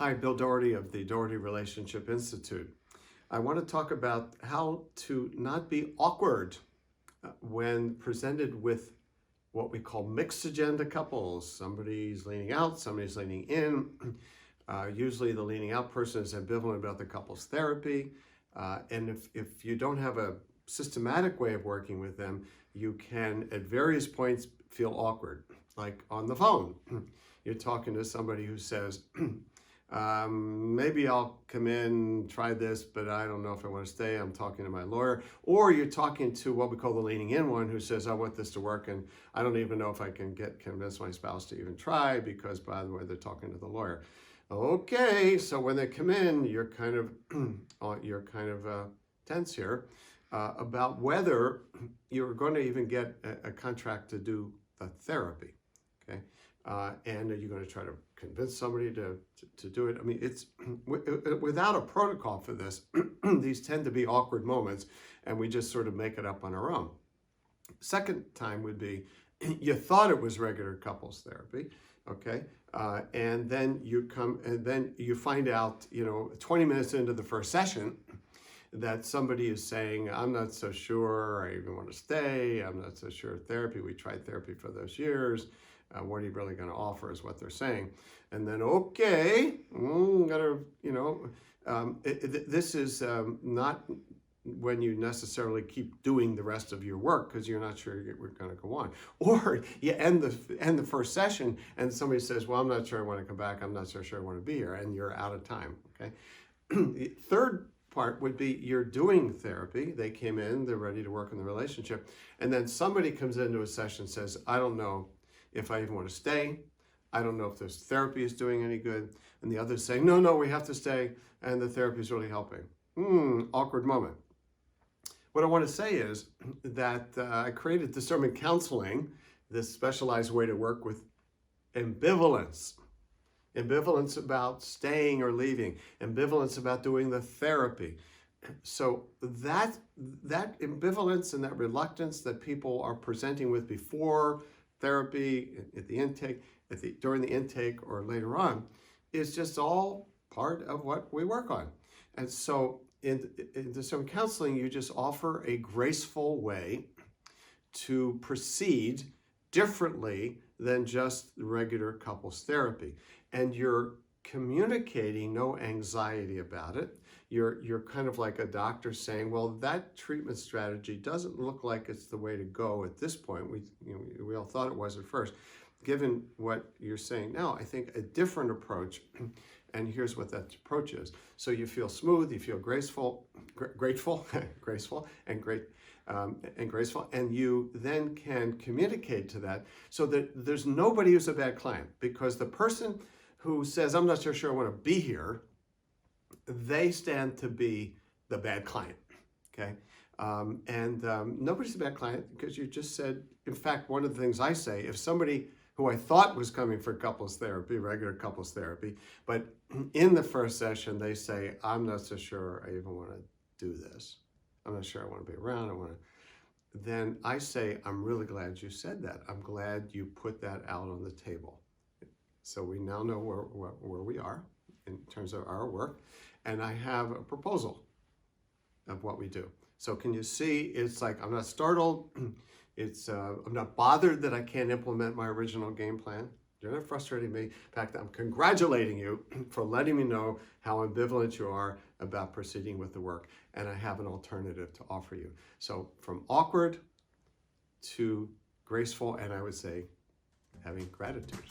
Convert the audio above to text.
Hi, Bill Doherty of the Doherty Relationship Institute. I want to talk about how to not be awkward when presented with what we call mixed agenda couples. Somebody's leaning out, somebody's leaning in. Usually the leaning out person is ambivalent about the couple's therapy. And if you don't have a systematic way of working with them, you can at various points feel awkward, like on the phone. You're talking to somebody who says, maybe I'll come in, try this, but I don't know if I want to stay. I'm talking to my lawyer. Or you're talking to what we call the leaning in one who says, I want this to work and I don't even know if I can convince my spouse to even try because, by the way, they're talking to the lawyer. Okay, so when they come in, you're kind of tense here about whether you're going to even get a contract to do the therapy. Okay, and are you going to try to convince somebody to do it? I mean, it's without a protocol for this. These tend to be awkward moments, and we just sort of make it up on our own. Second time would be you thought it was regular couples therapy, okay, and then you come and then you find out, 20 minutes into the first session, that somebody is saying, I'm not so sure I even want to stay. I'm not so sure therapy. We tried therapy for those years. What are you really going to offer is what they're saying. And then, okay, this is not when you necessarily keep doing the rest of your work because you're not sure we're going to go on. Or you end the first session and somebody says, well, I'm not sure I want to come back. I'm not so sure I want to be here. And you're out of time, okay? Third part would be you're doing therapy. They came in, they're ready to work in the relationship. And then somebody comes into a session and says, I don't know if I even want to stay. I don't know if this therapy is doing any good. And the others say, no, we have to stay. And the therapy is really helping. Awkward moment. What I want to say is that I created discernment counseling, this specialized way to work with ambivalence. Ambivalence about staying or leaving, ambivalence about doing the therapy. So that ambivalence and that reluctance that people are presenting with before therapy, at the intake, during the intake or later on, is just all part of what we work on. And so in discernment counseling, you just offer a graceful way to proceed differently than just regular couples therapy. And you're communicating no anxiety about it. You're kind of like a doctor saying, well, that treatment strategy doesn't look like it's the way to go at this point. We all thought it was at first. Given what you're saying now, I think a different approach, and here's what that approach is. So you feel smooth, you feel grateful, and you then can communicate to that so that there's nobody who's a bad client, because the person who says, I'm not so sure I want to be here, they stand to be the bad client, okay? Nobody's a bad client because you just said, in fact, one of the things I say, if somebody who I thought was coming for couples therapy, regular couples therapy, but in the first session, they say, I'm not so sure I even want to do this. I'm not sure I want to be around. Then I say, I'm really glad you said that. I'm glad you put that out on the table. So we now know where we are in terms of our work. And I have a proposal of what we do. So can you see, it's like, I'm not startled. I'm not bothered that I can't implement my original game plan. You're not frustrating me. In fact, I'm congratulating you for letting me know how ambivalent you are about proceeding with the work. And I have an alternative to offer you. So from awkward to graceful, and I would say having gratitude.